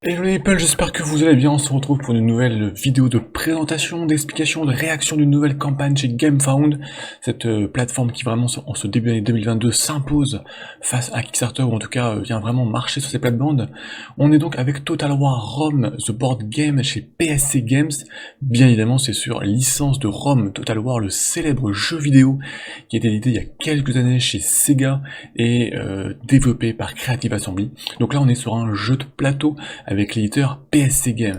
Hello les people, j'espère que vous allez bien. On se retrouve pour une nouvelle vidéo de présentation, d'explication, de réaction d'une nouvelle campagne chez GameFound, cette plateforme qui vraiment en ce début d'année 2022 s'impose face à Kickstarter, ou en tout cas vient vraiment marcher sur ces plates-bandes. On est donc avec Total War Rome, The Board Game chez PSC Games. Bien évidemment, c'est sur licence de Rome, Total War, le célèbre jeu vidéo qui a été édité il y a quelques années chez Sega et développé par Creative Assembly. Donc là, on est sur un jeu de plateau avec l'éditeur PSC Game.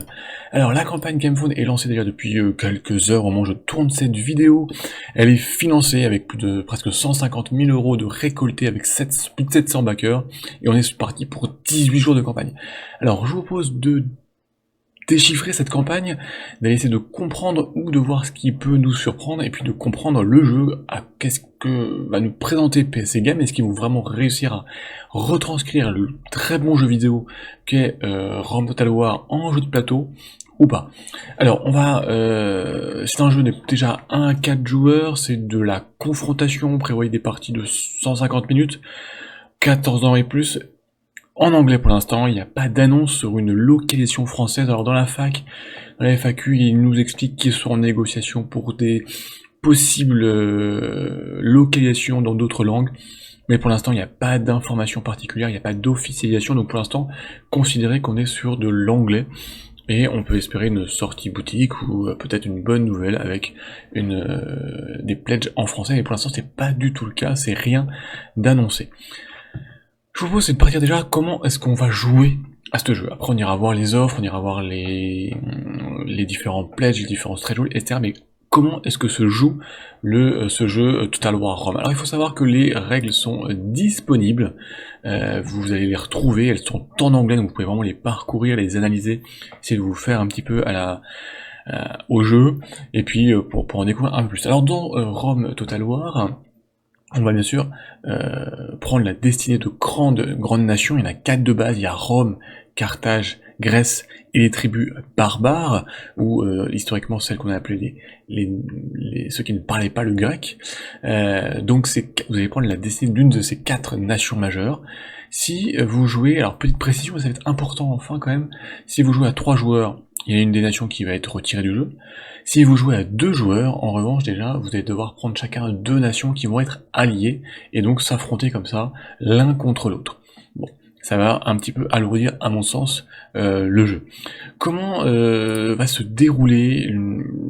Alors la campagne GameFound est lancée déjà depuis quelques heures au moment où je tourne cette vidéo. Elle est financée avec plus de presque 150 000 € de récoltés avec plus de 700 backers. Et on est parti pour 18 jours de campagne. Alors je vous propose de déchiffrer cette campagne, d'aller essayer de comprendre ou de voir ce qui peut nous surprendre, et puis de comprendre le jeu, à qu'est-ce que va nous présenter PSC Game, est-ce qu'ils vont vraiment réussir à retranscrire le très bon jeu vidéo qu'est Rome Total War en jeu de plateau, ou pas. Alors c'est un jeu déjà 1 à 4 joueurs, c'est de la confrontation, prévoyez des parties de 150 minutes, 14 ans et plus, en anglais pour l'instant. Il n'y a pas d'annonce sur une localisation française. Alors dans la FAQ, ils nous expliquent qu'ils sont en négociation pour des possibles localisations dans d'autres langues. Mais pour l'instant, il n'y a pas d'information particulière, il n'y a pas d'officialisation. Donc pour l'instant, considérez qu'on est sur de l'anglais. Et on peut espérer une sortie boutique ou peut-être une bonne nouvelle avec des pledges en français. Mais pour l'instant, c'est pas du tout le cas, c'est rien d'annoncé. Je vous propose, c'est de partir déjà, comment est-ce qu'on va jouer à ce jeu. Après on ira voir les offres, on ira voir les différents pledges, les différents stretch goals, etc. Mais comment est-ce que se joue ce jeu Total War Rome? Alors il faut savoir que les règles sont disponibles, vous allez les retrouver, elles sont en anglais, donc vous pouvez vraiment les parcourir, les analyser, essayer de vous faire un petit peu au jeu, et puis pour en découvrir un peu plus. Alors dans Rome Total War, on va bien sûr prendre la destinée de grandes nations. Il y en a 4 de base. Il y a Rome, Carthage, Grèce et les tribus barbares, ou historiquement celles qu'on a appelées ceux qui ne parlaient pas le grec. Donc vous allez prendre la destinée d'une de ces 4 nations majeures. Si vous jouez, alors petite précision, ça va être important enfin quand même, si vous jouez à 3 joueurs, il y a une des nations qui va être retirée du jeu. Si vous jouez à 2 joueurs, en revanche déjà, vous allez devoir prendre chacun 2 nations qui vont être alliées, et donc s'affronter comme ça, l'un contre l'autre. Bon, ça va un petit peu alourdir, à mon sens, le jeu. Comment va se dérouler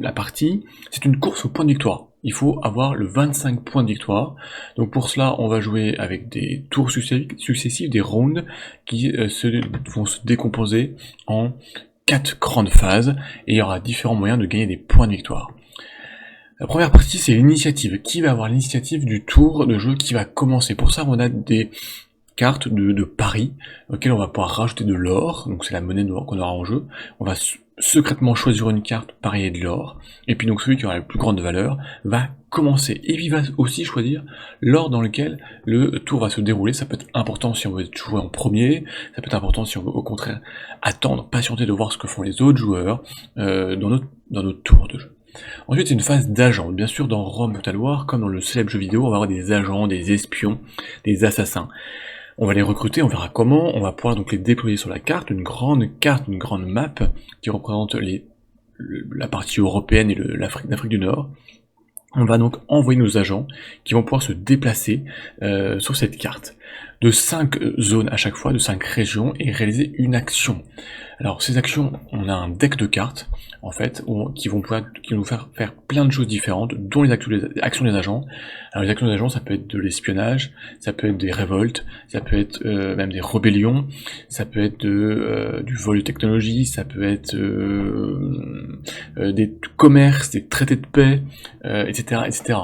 la partie? C'est une course au point de victoire. Il faut avoir le 25 points de victoire. Donc pour cela, on va jouer avec des tours successifs, des rounds, qui vont se décomposer en 4 grandes phases, et il y aura différents moyens de gagner des points de victoire. La première partie, c'est l'initiative. Qui va avoir l'initiative du tour de jeu qui va commencer? Pour ça, on a des cartes de paris, auxquelles on va pouvoir rajouter de l'or, donc c'est la monnaie qu'on aura en jeu. On va secrètement choisir une carte, parier de l'or, et puis donc celui qui aura la plus grande valeur va commencer. Et puis il va aussi choisir l'ordre dans lequel le tour va se dérouler. Ça peut être important si on veut jouer en premier, ça peut être important si on veut au contraire attendre, patienter de voir ce que font les autres joueurs dans notre tour de jeu. Ensuite, c'est une phase d'agents. Bien sûr, dans Rome Total War, comme dans le célèbre jeu vidéo, on va avoir des agents, des espions, des assassins. On va les recruter, on verra comment, on va pouvoir donc les déployer sur la carte, une grande map qui représente la partie européenne et l'Afrique du Nord. On va donc envoyer nos agents qui vont pouvoir se déplacer sur cette carte de 5 zones à chaque fois, de 5 régions, et réaliser une action. Alors ces actions, on a un deck de cartes, en fait, qui vont nous faire plein de choses différentes, dont les actions des agents. Alors les actions des agents, ça peut être de l'espionnage, ça peut être des révoltes, ça peut être même des rébellions, ça peut être du vol de technologie, ça peut être des commerces, des traités de paix, etc., etc.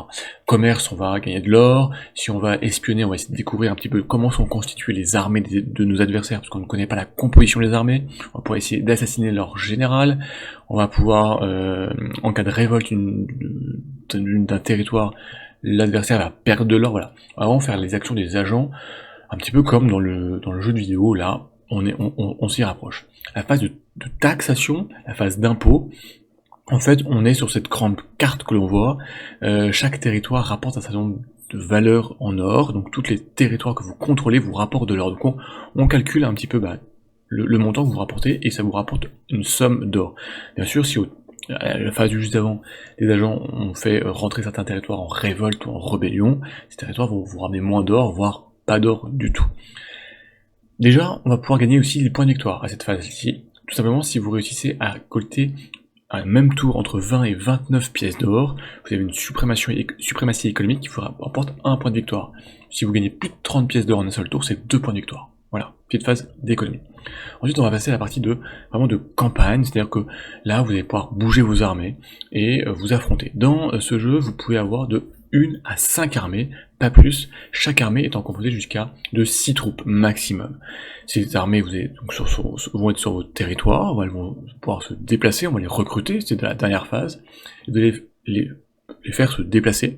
Commerce, on va gagner de l'or. Si on va espionner, on va essayer de découvrir un petit peu comment sont constituées les armées de nos adversaires, parce qu'on ne connaît pas la composition des armées. On va pouvoir essayer d'assassiner leur général. On va pouvoir, en cas de révolte d'un territoire, l'adversaire va perdre de l'or. Voilà. On va vraiment faire les actions des agents, un petit peu comme dans le jeu de vidéo. Là, on s'y rapproche. La phase de taxation, la phase d'impôt. En fait, on est sur cette grande carte que l'on voit. Chaque territoire rapporte un certain nombre de valeurs en or. Donc, tous les territoires que vous contrôlez vous rapportent de l'or. Donc, on calcule un petit peu le montant que vous rapportez, et ça vous rapporte une somme d'or. Bien sûr, si à la phase juste avant, les agents ont fait rentrer certains territoires en révolte ou en rébellion, ces territoires vont vous ramener moins d'or, voire pas d'or du tout. Déjà, on va pouvoir gagner aussi les points de victoire à cette phase-ci, tout simplement si vous réussissez à récolter à un même tour entre 20 et 29 pièces d'or, vous avez une suprématie économique qui vous rapporte 1 point de victoire. Si vous gagnez plus de 30 pièces d'or en un seul tour, c'est 2 points de victoire. Voilà, petite phase d'économie. Ensuite, on va passer à la partie vraiment de campagne, c'est-à-dire que là, vous allez pouvoir bouger vos armées et vous affronter. Dans ce jeu, vous pouvez avoir de 1 à 5 armées, pas plus, chaque armée étant composée jusqu'à de 6 troupes maximum. Ces armées vont être sur votre territoire, elles vont pouvoir se déplacer, on va les recruter, c'est la dernière phase, et de les faire se déplacer.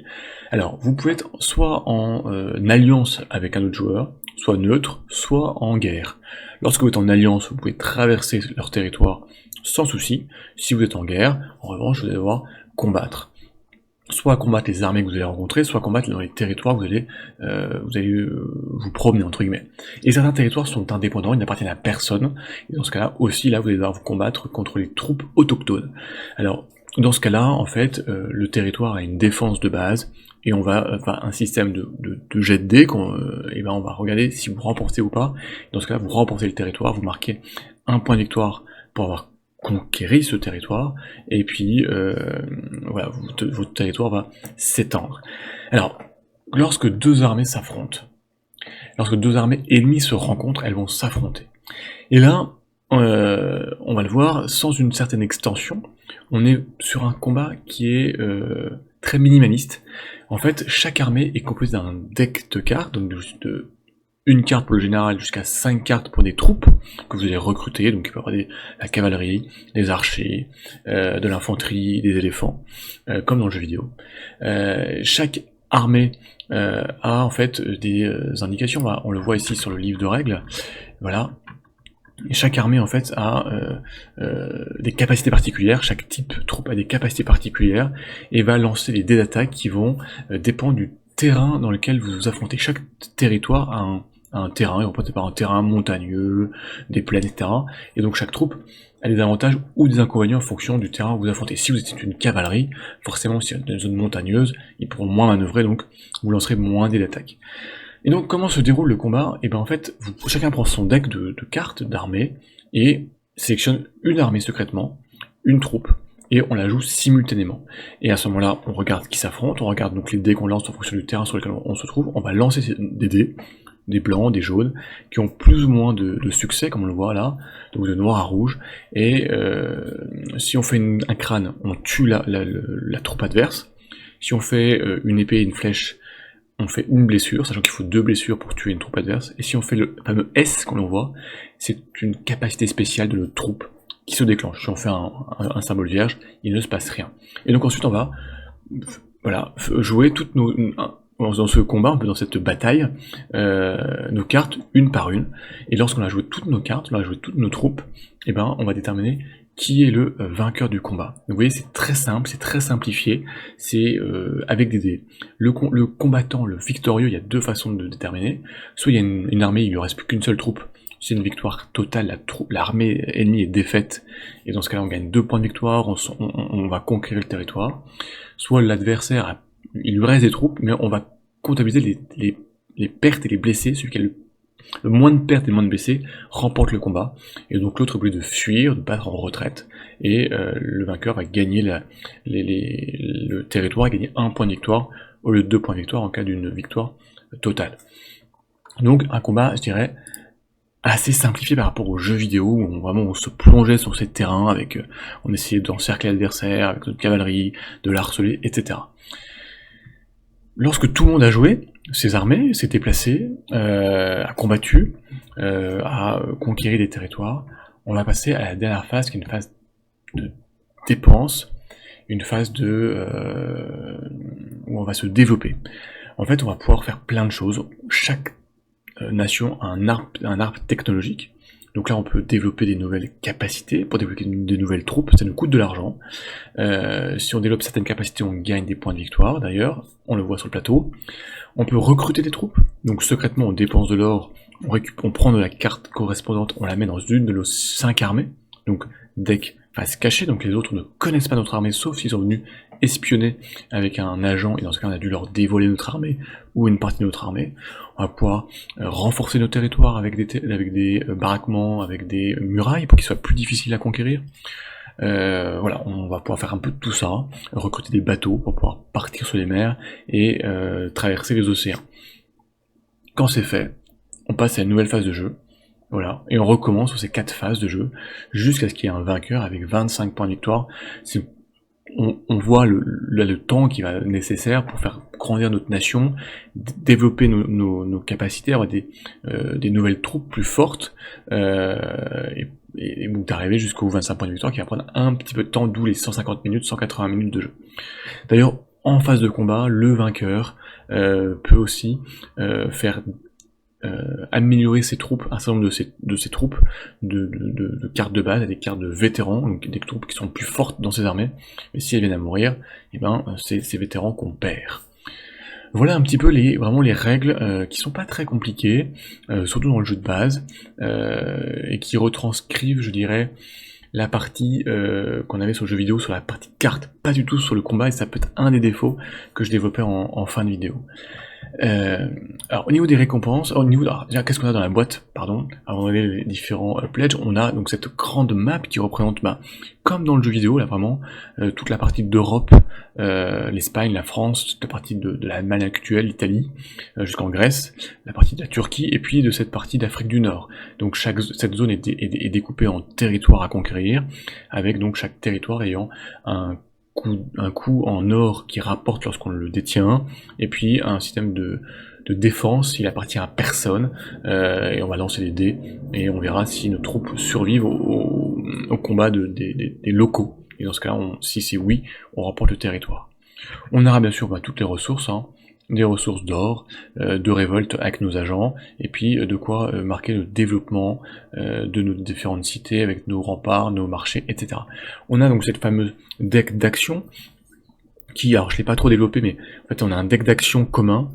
Alors, vous pouvez être soit en alliance avec un autre joueur, soit neutre, soit en guerre. Lorsque vous êtes en alliance, vous pouvez traverser leur territoire sans souci. Si vous êtes en guerre, en revanche, vous allez devoir combattre. Soit combattre les armées que vous allez rencontrer, soit combattre dans les territoires que vous allez vous promener, entre guillemets. Et certains territoires sont indépendants, ils n'appartiennent à personne, et dans ce cas-là, aussi, là, vous allez devoir vous combattre contre les troupes autochtones. Alors, dans ce cas-là, en fait, le territoire a une défense de base, et on va un système de jet de dés, et ben on va regarder si vous remportez ou pas. Dans ce cas-là, vous remportez le territoire, vous marquez 1 point de victoire pour avoir conquérir ce territoire, et puis voilà, votre territoire va s'étendre. Alors, lorsque deux armées s'affrontent, lorsque deux armées ennemies se rencontrent, elles vont s'affronter. Et là, on va le voir, sans une certaine extension, on est sur un combat qui est très minimaliste. En fait, chaque armée est composée d'un deck de cartes, donc de une carte pour le général jusqu'à 5 cartes pour des troupes que vous allez recruter, donc il peut y avoir la cavalerie, des archers, de l'infanterie, des éléphants, comme dans le jeu vidéo. Chaque armée a en fait des indications, on le voit ici sur le livre de règles, voilà. Et chaque armée en fait a des capacités particulières, chaque type troupe a des capacités particulières, et va lancer les dés d'attaque qui vont dépendre du terrain dans lequel vous vous affrontez. Chaque territoire a un terrain, et on peut par un terrain montagneux, des plaines, etc. Et donc chaque troupe a des avantages ou des inconvénients en fonction du terrain où vous affrontez. Si vous êtes une cavalerie, forcément si vous êtes dans une zone montagneuse, ils pourront moins manœuvrer, donc vous lancerez moins dés d'attaque. Et donc comment se déroule le combat? Et ben en fait, chacun prend son deck de cartes, d'armées, et sélectionne une armée secrètement, une troupe, et on la joue simultanément. Et à ce moment-là, on regarde qui s'affronte, on regarde donc les dés qu'on lance en fonction du terrain sur lequel on se trouve, on va lancer des dés, des blancs, des jaunes, qui ont plus ou moins de succès, comme on le voit là, donc de noir à rouge, et si on fait un crâne, on tue la troupe adverse, si on fait une épée et une flèche, on fait une blessure, sachant qu'il faut 2 blessures pour tuer une troupe adverse, et si on fait le fameux S qu'on voit, c'est une capacité spéciale de notre troupe qui se déclenche. Si on fait un symbole vierge, il ne se passe rien. Et donc ensuite on va jouer toutes dans ce combat, un peu dans cette bataille, nos cartes une par une, et lorsqu'on a joué toutes nos cartes, on a joué toutes nos troupes, et ben on va déterminer qui est le vainqueur du combat. Donc vous voyez, c'est très simple, c'est très simplifié, c'est avec des dés. Le combattant, le victorieux, il y a 2 façons de déterminer. Soit il y a une armée, il lui reste plus qu'une seule troupe, c'est une victoire totale, l'armée ennemie est défaite, et dans ce cas-là on gagne 2 points de victoire, on va conquérir le territoire. Soit l'adversaire, il lui reste des troupes, mais on va comptabiliser les pertes et les blessés, celui qui a le moins de pertes et le moins de blessés remporte le combat, et donc l'autre est obligé de fuir, de battre en retraite, et le vainqueur va gagner le territoire, et gagner 1 point de victoire, au lieu de 2 points de victoire en cas d'une victoire totale. Donc un combat, je dirais, assez simplifié par rapport aux jeux vidéo, où on se plongeait sur ces terrains, on essayait d'encercler l'adversaire, avec notre cavalerie, de l'harceler, etc. Lorsque tout le monde a joué, ses armées s'est déplacé, a combattu, a conquéri des territoires, on va passer à la dernière phase, qui est une phase de dépense, une phase où on va se développer. En fait, on va pouvoir faire plein de choses. Chaque nation a un arbre technologique. Donc là, on peut développer des nouvelles capacités, pour développer des nouvelles troupes, ça nous coûte de l'argent. Si on développe certaines capacités, on gagne des points de victoire, d'ailleurs, on le voit sur le plateau. On peut recruter des troupes, donc secrètement on dépense de l'or on prend de la carte correspondante, on la met dans une de nos 5 armées, donc deck face cachée, donc les autres ne connaissent pas notre armée, sauf s'ils sont venus espionner avec un agent, et dans ce cas on a dû leur dévoiler notre armée, ou une partie de notre armée. On va pouvoir renforcer nos territoires avec des baraquements, avec des murailles, pour qu'ils soient plus difficiles à conquérir. Voilà, on va pouvoir faire un peu de tout ça, recruter des bateaux pour pouvoir partir sur les mers et traverser les océans. Quand c'est fait, on passe à une nouvelle phase de jeu, voilà, et on recommence sur ces 4 phases de jeu, jusqu'à ce qu'il y ait un vainqueur avec 25 points de victoire. On voit le temps qui va être nécessaire pour faire grandir notre nation, développer nos capacités, avoir des nouvelles troupes plus fortes, et donc d'arriver jusqu'aux 25 points de victoire qui va prendre un petit peu de temps, d'où les 150 minutes, 180 minutes de jeu. D'ailleurs, en phase de combat, le vainqueur peut aussi faire améliorer ses troupes, un certain nombre de ses troupes de cartes de base à des cartes de vétérans, donc des troupes qui sont plus fortes dans ses armées, mais si elles viennent à mourir, et ben c'est ces vétérans qu'on perd. Voilà un petit peu vraiment les règles qui sont pas très compliquées, surtout dans le jeu de base, et qui retranscrivent, je dirais, la partie qu'on avait sur le jeu vidéo, sur la partie carte, pas du tout sur le combat, et ça peut être un des défauts que je développais en fin de vidéo. Alors au niveau des récompenses, déjà qu'est-ce qu'on a dans la boîte, pardon, avant d'aller les différents pledges, on a donc cette grande map qui représente, comme dans le jeu vidéo là vraiment, toute la partie d'Europe, l'Espagne, la France, toute la partie de l'Allemagne actuelle, l'Italie, jusqu'en Grèce, la partie de la Turquie, et puis de cette partie d'Afrique du Nord. Donc cette zone est découpée en territoires à conquérir, avec donc chaque territoire ayant un coût en or qui rapporte lorsqu'on le détient, et puis un système de défense, il appartient à personne, et on va lancer des dés, et on verra si nos troupes survivent au combat des locaux. Et dans ce cas-là, si c'est oui, on remporte le territoire. On aura bien sûr toutes les ressources, des ressources d'or, de révolte avec nos agents, et puis de quoi marquer le développement de nos différentes cités avec nos remparts, nos marchés, etc. On a donc cette fameuse deck d'action qui, alors je l'ai pas trop développé, mais en fait on a un deck d'action commun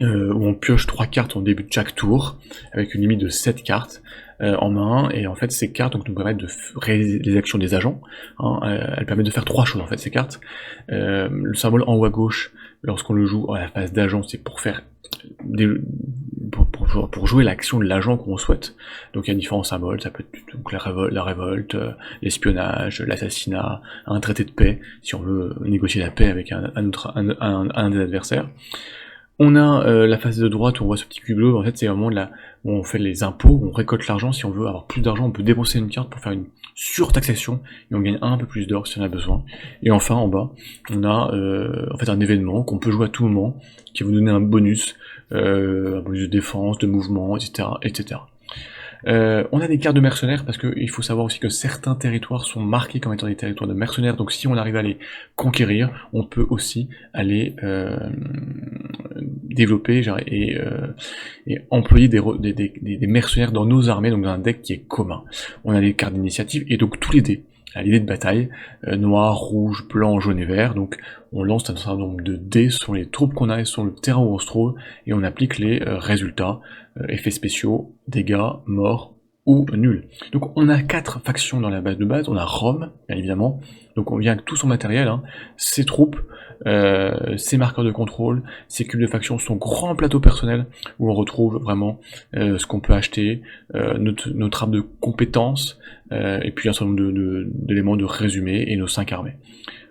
où on pioche 3 cartes en début de chaque tour avec une limite de 7 cartes en main, et en fait ces cartes donc, nous permettent de réaliser les actions des agents, elles permettent de faire 3 choses en fait ces cartes. Le symbole en haut à gauche, lorsqu'on le joue à la phase d'agent, c'est pour faire pour jouer l'action de l'agent qu'on souhaite. Donc il y a différents symboles, ça peut être donc la révolte, l'espionnage, l'assassinat, un traité de paix, si on veut négocier la paix avec un des adversaires. On a la phase de droite où on voit ce petit cube bleu, en fait c'est vraiment là où on fait les impôts, où on récolte l'argent. Si on veut avoir plus d'argent, on peut dépenser une carte pour faire une surtaxation, et on gagne un peu plus d'or si on a besoin. Et enfin en bas, on a en fait un événement qu'on peut jouer à tout moment, qui va vous donner un bonus de défense, de mouvement, etc. etc. On a des cartes de mercenaires, parce qu'il faut savoir aussi que certains territoires sont marqués comme étant des territoires de mercenaires, donc si on arrive à les conquérir, on peut aussi aller développer et employer des mercenaires dans nos armées, donc dans un deck qui est commun. On a des cartes d'initiative, et donc tous les dés, l'idée de bataille, noir, rouge, blanc, jaune et vert, donc on lance un certain nombre de dés sur les troupes qu'on a et sur le terrain où on se trouve, et on applique les résultats, effets spéciaux, dégâts, morts ou nuls. Donc on a 4 factions dans la base de base, on a Rome, bien évidemment, donc on vient avec tout son matériel, ses troupes, ses marqueurs de contrôle, ses cubes de faction, son grand plateau personnel, où on retrouve vraiment ce qu'on peut acheter, notre arbre de compétences, et puis un certain nombre d'éléments de résumé, et nos 5 armées.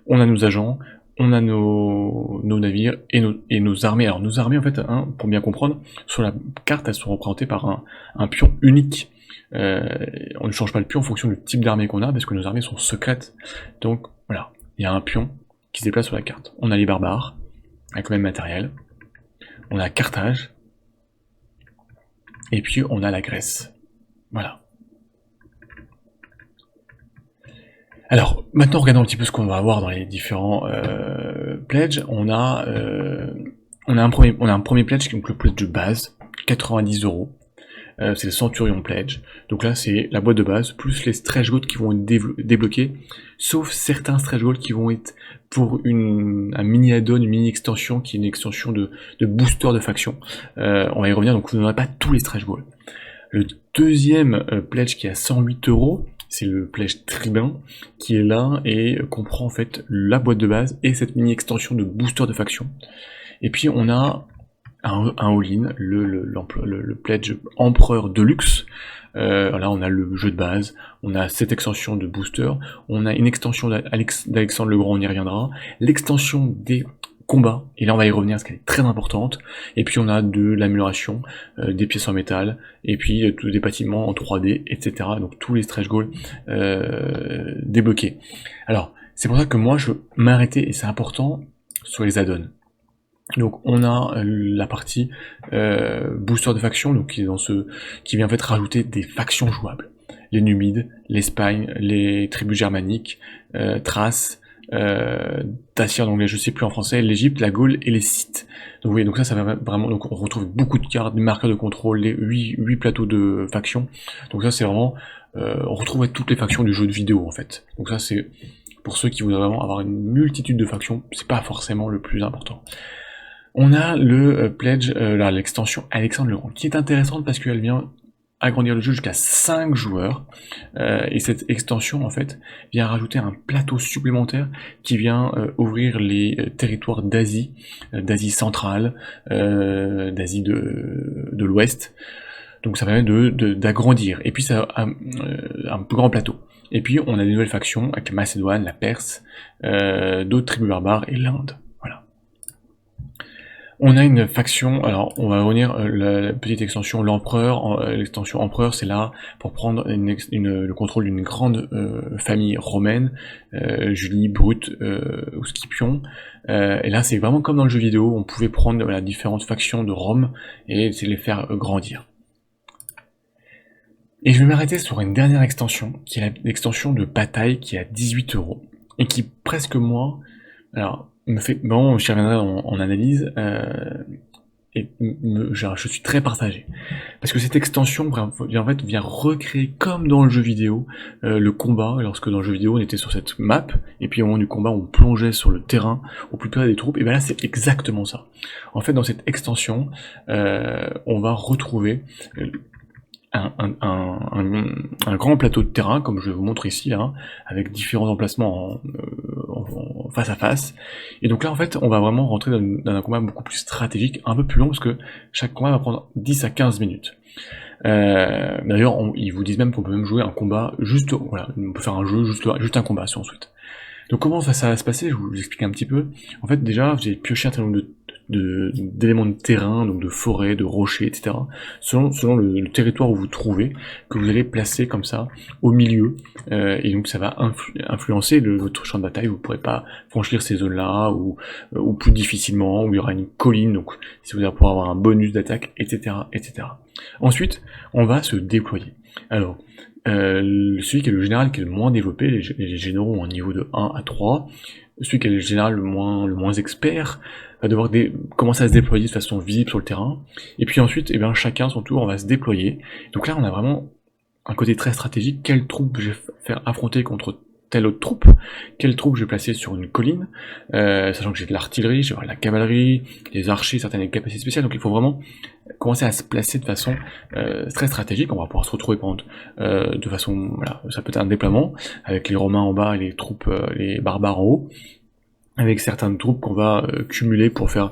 On a nos agents, on a nos navires et nos armées. Alors nos armées en fait, pour bien comprendre, sur la carte elles sont représentées par un pion unique. On ne change pas le pion en fonction du type d'armée qu'on a, parce que nos armées sont secrètes. Donc voilà, il y a un pion qui se déplace sur la carte. On a les barbares, avec le même matériel. On a Carthage. Et puis on a la Grèce. Voilà. Alors, maintenant regardons un petit peu ce qu'on va avoir dans les différents pledges. On a un premier pledge, donc le pledge de base, 90 €. c'est le Centurion Pledge. Donc là c'est la boîte de base, plus les stretch goals qui vont être débloqués, sauf certains stretch goals qui vont être pour un mini add-on, une mini extension qui est une extension de booster de faction. On va y revenir, donc vous n'aurez pas tous les stretch goals. Le deuxième pledge qui est à 108 €, c'est le pledge tribun, qui est là et comprend en fait la boîte de base et cette mini extension de booster de faction. Et puis on a un all-in, le pledge empereur deluxe. Là on a le jeu de base, on a cette extension de booster, on a une extension d'Alexandre le Grand, on y reviendra, l'extension des combats, et là on va y revenir parce qu'elle est très importante, et puis on a de l'amélioration, des pièces en métal, et puis des bâtiments en 3D, etc. Donc tous les stretch goals débloqués. Alors, c'est pour ça que moi je m'arrêtais, et c'est important, sur les add-ons. Donc on a la partie booster de faction, donc qui vient en fait rajouter des factions jouables. Les Numides, l'Espagne, les tribus germaniques, Thrace, Dacia, donc je sais plus en français, l'Égypte, la Gaule et les Scythes. Donc vous voyez, donc ça va vraiment, donc on retrouve beaucoup de cartes, des marqueurs de contrôle, les 8 plateaux de factions. Donc ça c'est vraiment, on retrouve toutes les factions du jeu de vidéo en fait. Donc ça c'est pour ceux qui voudraient vraiment avoir une multitude de factions, c'est pas forcément le plus important. On a le pledge, l'extension Alexandre le Grand, qui est intéressante parce qu'elle vient agrandir le jeu jusqu'à 5 joueurs, et cette extension en fait vient rajouter un plateau supplémentaire qui vient ouvrir les territoires d'Asie, d'Asie centrale, d'Asie de l'Ouest. Donc ça permet d'agrandir, et puis ça a un plus grand plateau. Et puis on a des nouvelles factions avec la Macédoine, la Perse, d'autres tribus barbares et l'Inde. On a une faction, alors on va revenir, la petite extension l'empereur, l'extension empereur c'est là pour prendre le contrôle d'une grande famille romaine, Julie, Brut ou Scipion, et là c'est vraiment comme dans le jeu vidéo, on pouvait prendre différentes factions de Rome et essayer de les faire grandir. Et je vais m'arrêter sur une dernière extension, qui est l'extension de bataille qui est à 18 €, et qui presque moi, alors me fait, bon, j'y reviendrai en analyse, et je suis très partagé. Parce que cette extension vient recréer, comme dans le jeu vidéo, le combat, lorsque dans le jeu vidéo on était sur cette map, et puis au moment du combat on plongeait sur le terrain, au plus près des troupes, et bien là c'est exactement ça. En fait dans cette extension, on va retrouver un grand plateau de terrain, comme je vous montre ici, là, avec différents emplacements en face à face. Et donc là, en fait, on va vraiment rentrer dans un combat beaucoup plus stratégique, un peu plus long, parce que chaque combat va prendre 10 à 15 minutes. D'ailleurs, ils vous disent même qu'on peut même jouer un combat juste, voilà, on peut faire un jeu, juste un combat, si on souhaite. Donc comment ça va se passer, je vous explique un petit peu. En fait, déjà, vous allez piocher un certain nombre d'éléments de terrain, donc de forêt, de rochers, etc. Selon le territoire où vous trouvez, que vous allez placer comme ça au milieu, et donc ça va influencer votre champ de bataille. Vous ne pourrez pas franchir ces zones-là, ou plus difficilement, où il y aura une colline, donc si vous allez pouvoir avoir un bonus d'attaque, etc., etc. Ensuite, on va se déployer. Alors, celui qui est le général qui est le moins développé, les généraux ont un niveau de 1 à 3, celui qui est le général le moins expert va devoir commencer à se déployer de façon visible sur le terrain, et puis ensuite, eh bien, chacun son tour, on va se déployer. Donc là, on a vraiment un côté très stratégique, quelle troupe je vais faire affronter contre telle autre troupe, quelle troupe je vais placer sur une colline, sachant que j'ai de l'artillerie, je vais avoir de la cavalerie, des archers, certaines capacités spéciales, donc il faut vraiment commencer à se placer de façon très stratégique. On va pouvoir se retrouver de façon, voilà, ça peut être un déploiement, avec les Romains en bas et les troupes, les barbares en haut, avec certaines troupes qu'on va cumuler pour faire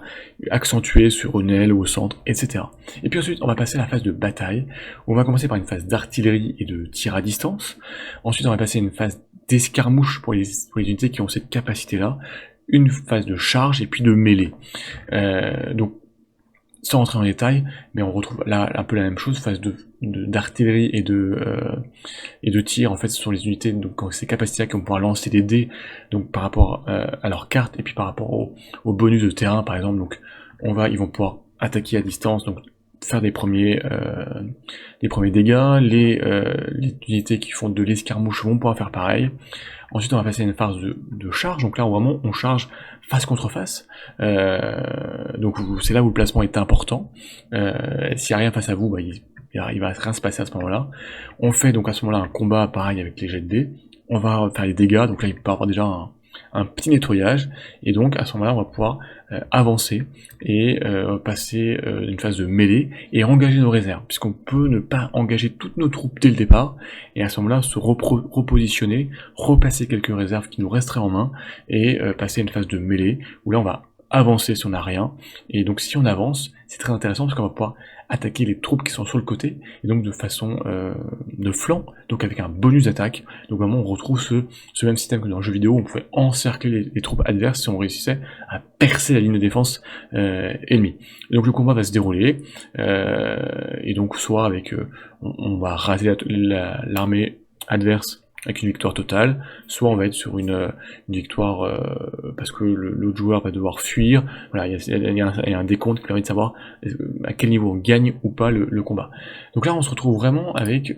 accentuer sur une aile ou au centre, etc. Et puis ensuite, on va passer à la phase de bataille, où on va commencer par une phase d'artillerie et de tir à distance. Ensuite, on va passer à une phase d'escarmouche pour les unités qui ont cette capacité-là, une phase de charge et puis de mêlée. Donc, sans rentrer dans les détails, mais on retrouve là un peu la même chose, phase d'artillerie et de tir en fait sur les unités, donc ces capacités qui vont pouvoir lancer des dés, donc par rapport à leur carte et puis par rapport au bonus de terrain par exemple. Donc ils vont pouvoir attaquer à distance, donc faire des premiers dégâts. Les unités qui font de l'escarmouche vont pouvoir faire pareil. Ensuite, on va passer à une phase de charge. Donc là, on charge face contre face. Donc c'est là où le placement est important. S'il n'y a rien face à vous, il va rien se passer à ce moment-là. On fait donc à ce moment-là un combat pareil avec les jets de dés, on va faire les dégâts, donc là il peut y avoir déjà un petit nettoyage, et donc à ce moment-là on va pouvoir avancer et passer une phase de mêlée et engager nos réserves, puisqu'on peut ne pas engager toutes nos troupes dès le départ, et à ce moment-là se repositionner, replacer quelques réserves qui nous resteraient en main, et passer à une phase de mêlée, où là on va avancer si on n'a rien, et donc si on avance, c'est très intéressant parce qu'on va pouvoir attaquer les troupes qui sont sur le côté, et donc de façon de flanc, donc avec un bonus d'attaque. Donc vraiment on retrouve ce même système que dans le jeu vidéo, on pouvait encercler les troupes adverses si on réussissait à percer la ligne de défense ennemie. Et donc le combat va se dérouler, et donc soit avec, on va raser l'armée adverse avec une victoire totale, soit on va être sur une victoire parce que l'autre joueur va devoir fuir. Voilà, il y a un décompte qui permet de savoir à quel niveau on gagne ou pas le combat. Donc là on se retrouve vraiment avec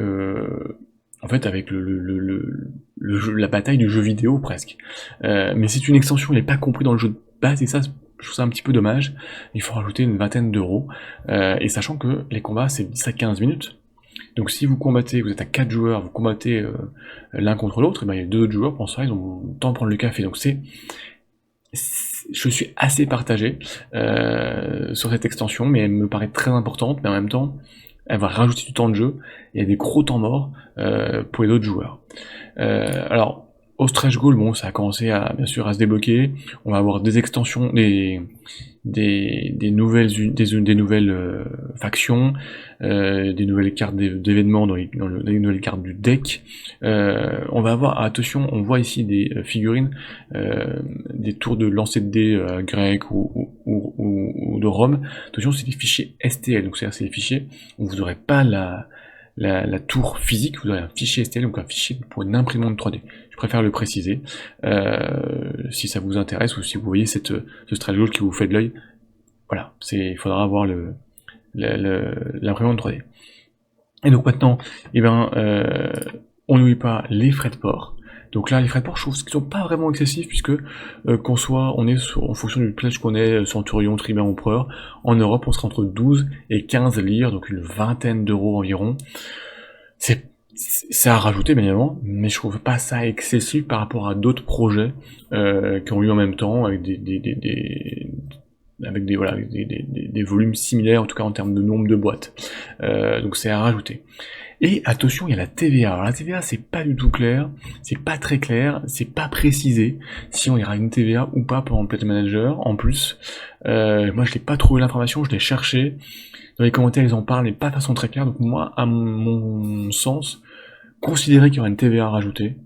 en fait avec la bataille du jeu vidéo presque. Mais c'est une extension, elle n'est pas comprise dans le jeu de base, et ça je trouve ça un petit peu dommage. Il faut rajouter une vingtaine d'euros, et sachant que les combats c'est 10 à 15 minutes. Donc si vous combattez, vous êtes à 4 joueurs, vous combattez l'un contre l'autre, et ben il y a 2 autres joueurs, pendant ce temps ils ont le temps de prendre le café. Donc je suis assez partagé sur cette extension, mais elle me paraît très importante, mais en même temps, elle va rajouter du temps de jeu, il y a des gros temps morts pour les autres joueurs. Alors, au stretch goal, bon, ça a commencé bien sûr à se débloquer, on va avoir des extensions, des nouvelles factions, des nouvelles cartes d'événements dans les nouvelles cartes du deck. On va avoir, attention, on voit ici des figurines, des tours de lancer de dés grecs ou de Rome. Attention, c'est des fichiers STL, donc c'est des fichiers où vous n'aurez pas la tour physique, vous aurez un fichier STL, donc un fichier pour une imprimante 3D. Je préfère le préciser, si ça vous intéresse, ou si vous voyez ce stretch goal qui vous fait de l'œil, voilà, il faudra avoir l'imprimante 3D. Et donc maintenant, on n'oublie pas les frais de port. Donc là, les frais de port, je trouve qu'ils sont pas vraiment excessifs, puisque on est en fonction du pledge qu'on est, Centurion, Tribun, Empereur, en Europe, on sera entre 12 et 15 lire, donc une vingtaine d'euros environ. C'est à rajouter, bien évidemment, mais je trouve pas ça excessif par rapport à d'autres projets qui ont eu en même temps, avec des volumes similaires, en tout cas en termes de nombre de boîtes. Donc c'est à rajouter. Et attention, il y a la TVA. Alors la TVA, c'est pas du tout clair, c'est pas très clair, c'est pas précisé si on ira une TVA ou pas pendant le Pledge Manager. En plus, moi je n'ai pas trouvé l'information, je l'ai cherché. Dans les commentaires, ils en parlent, mais pas de façon très claire. Donc moi, à mon sens, considérez qu'il y aura une TVA à rajouter.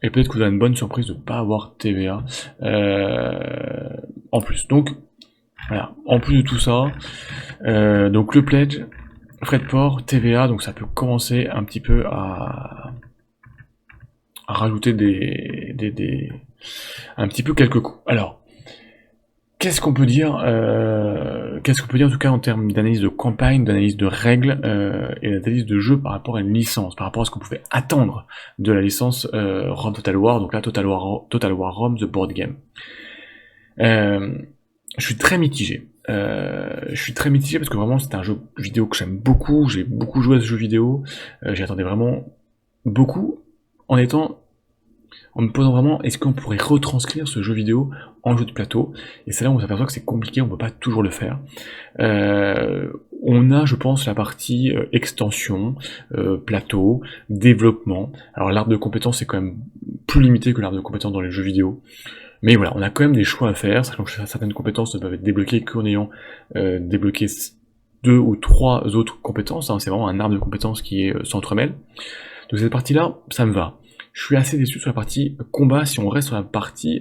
Et peut-être que vous avez une bonne surprise de ne pas avoir TVA en plus. Donc, voilà. En plus de tout ça, donc le pledge, frais de port, TVA, donc ça peut commencer un petit peu à rajouter un petit peu quelques coûts. Alors, qu'est-ce qu'on peut dire en tout cas en termes d'analyse de campagne, d'analyse de règles et d'analyse de jeu par rapport à une licence, par rapport à ce qu'on pouvait attendre de la licence Rome Total War, donc là Total War Rome The Board Game. Je suis très mitigé. Parce que vraiment c'est un jeu vidéo que j'aime beaucoup, j'ai beaucoup joué à ce jeu vidéo, j'y attendais vraiment beaucoup en me posant vraiment, est-ce qu'on pourrait retranscrire ce jeu vidéo en jeu de plateau? Et c'est là où on s'aperçoit que c'est compliqué, on peut pas toujours le faire. On a, je pense, la partie extension, plateau, développement. Alors l'arbre de compétences est quand même plus limité que l'arbre de compétences dans les jeux vidéo. Mais voilà, on a quand même des choix à faire, sachant que certaines compétences ne peuvent être débloquées qu'en ayant débloqué 2 ou 3 autres compétences. Hein. C'est vraiment un arbre de compétences qui s'entremêle. Donc cette partie-là, ça me va. Je suis assez déçu sur la partie combat si on reste sur la partie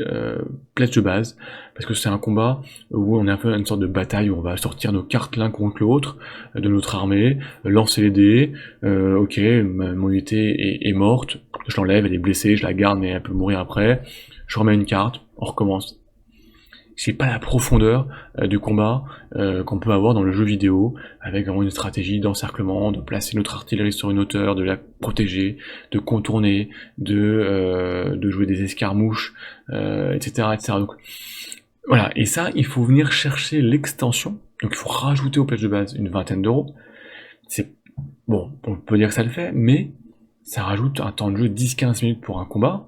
pledge de base, parce que c'est un combat où on est un peu une sorte de bataille où on va sortir nos cartes l'un contre l'autre de notre armée, lancer les dés, ok, mon unité est morte, je l'enlève, elle est blessée, je la garde mais elle peut mourir après, je remets une carte, on recommence. C'est pas la profondeur du combat qu'on peut avoir dans le jeu vidéo, avec vraiment une stratégie d'encerclement, de placer notre artillerie sur une hauteur, de la protéger, de contourner, de jouer des escarmouches, etc., etc. Donc voilà, et ça, il faut venir chercher l'extension, donc il faut rajouter au pledge de base une vingtaine d'euros. bon, on peut dire que ça le fait, mais ça rajoute un temps de jeu 10-15 minutes pour un combat.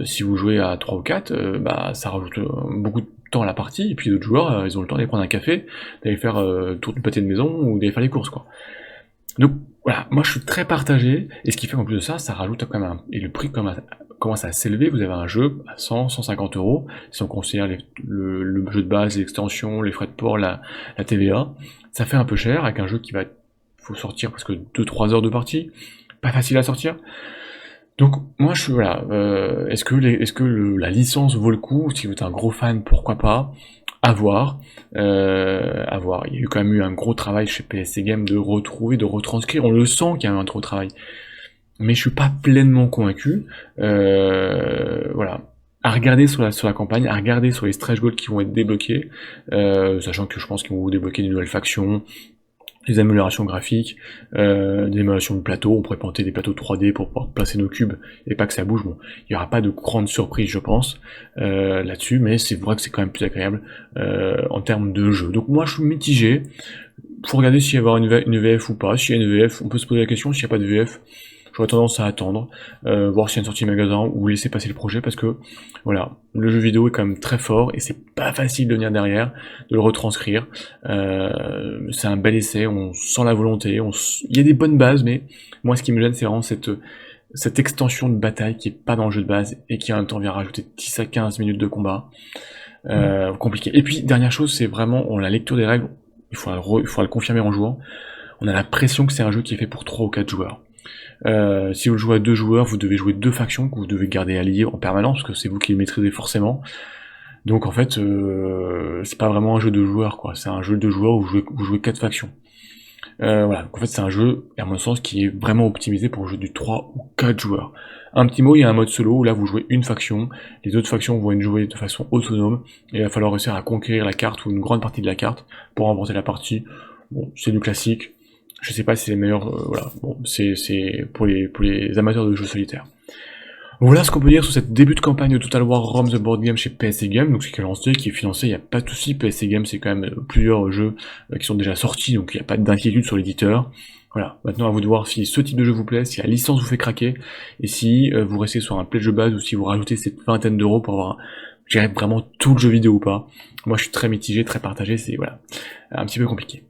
Si vous jouez à 3 ou 4, bah, ça rajoute beaucoup de temps à la partie, et puis d'autres joueurs, ils ont le temps d'aller prendre un café, d'aller faire le tour du pâté de maison, ou d'aller faire les courses, quoi. Donc voilà, moi je suis très partagé, et ce qui fait qu'en plus de ça, ça rajoute quand même et le prix commence à s'élever. Vous avez un jeu à 100-150 euros, si on considère le jeu de base, les extensions, les frais de port, la TVA, ça fait un peu cher, avec un jeu faut sortir presque 2-3 heures de partie, pas facile à sortir. Donc moi je suis voilà, est-ce que la licence vaut le coup? Si vous êtes un gros fan, pourquoi pas? À voir, à voir. Il y a eu quand même eu un gros travail chez PSC Game de retrouver, de retranscrire. On le sent qu'il y a eu un gros travail, mais je suis pas pleinement convaincu. Voilà. À regarder sur la campagne, à regarder sur les stretch goals qui vont être débloqués, sachant que je pense qu'ils vont vous débloquer des nouvelles factions, des améliorations graphiques, des améliorations de plateaux. On pourrait planter des plateaux 3D pour pouvoir placer nos cubes et pas que ça bouge. Bon, il n'y aura pas de grande surprise, je pense, là-dessus, mais c'est vrai que c'est quand même plus agréable en termes de jeu. Donc moi, je suis mitigé. Faut regarder s'il y a une VF ou pas. S'il y a une VF, on peut se poser la question. S'il n'y a pas de VF, j'aurais tendance à attendre, voir s'il y a une sortie magasin ou laisser passer le projet, parce que voilà, le jeu vidéo est quand même très fort et c'est pas facile de venir derrière, de le retranscrire. C'est un bel essai, on sent la volonté, il y a des bonnes bases, mais moi ce qui me gêne c'est vraiment cette extension de bataille qui est pas dans le jeu de base et qui en même temps vient rajouter 10 à 15 minutes de combat. Compliqué. Et puis dernière chose, c'est vraiment la lecture des règles, il faudra le confirmer en jouant. On a l'impression que c'est un jeu qui est fait pour 3 ou 4 joueurs. Si vous le jouez à 2 joueurs, vous devez jouer 2 factions que vous devez garder alliées en permanence, parce que c'est vous qui les maîtrisez forcément. Donc en fait, c'est pas vraiment un jeu de joueurs, quoi. C'est un jeu de joueurs où vous jouez 4 factions. Voilà, donc en fait c'est un jeu, à mon sens, qui est vraiment optimisé pour jouer du 3 ou 4 joueurs. Un petit mot, il y a un mode solo où là vous jouez une faction, les autres factions vont être jouées de façon autonome, et il va falloir réussir à conquérir la carte ou une grande partie de la carte pour remporter la partie. Bon, c'est du classique. Je sais pas si c'est les meilleurs, voilà, bon, c'est pour les amateurs de jeux solitaires. Voilà ce qu'on peut dire sur cette début de campagne de Total War Rome the Board Game chez PSC Game, donc c'est lancé, qui est financé, il n'y a pas de souci. PSC Game c'est quand même plusieurs jeux qui sont déjà sortis, donc il n'y a pas d'inquiétude sur l'éditeur. Voilà, maintenant à vous de voir si ce type de jeu vous plaît, si la licence vous fait craquer, et si vous restez sur un pledge de base, ou si vous rajoutez cette vingtaine d'euros pour avoir, je dirais, vraiment tout le jeu vidéo ou pas. Moi je suis très mitigé, très partagé, c'est voilà, un petit peu compliqué.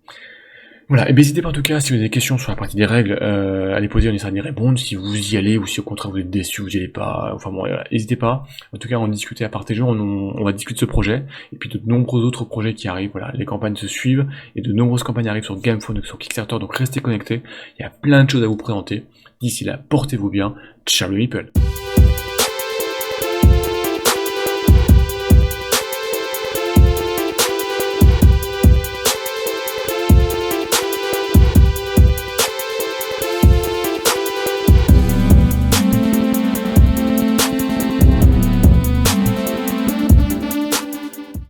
Voilà, et n'hésitez pas en tout cas, si vous avez des questions sur la partie des règles, à les poser, on essaiera d'y répondre, si vous y allez, ou si au contraire vous êtes déçu, vous y allez pas, enfin bon, voilà, n'hésitez pas. En tout cas, on discuter à partager, on va discuter de ce projet, et puis de nombreux autres projets qui arrivent, voilà, les campagnes se suivent, et de nombreuses campagnes arrivent sur Gamefound, sur Kickstarter, donc restez connectés, il y a plein de choses à vous présenter. D'ici là, portez-vous bien, ciao les meeples.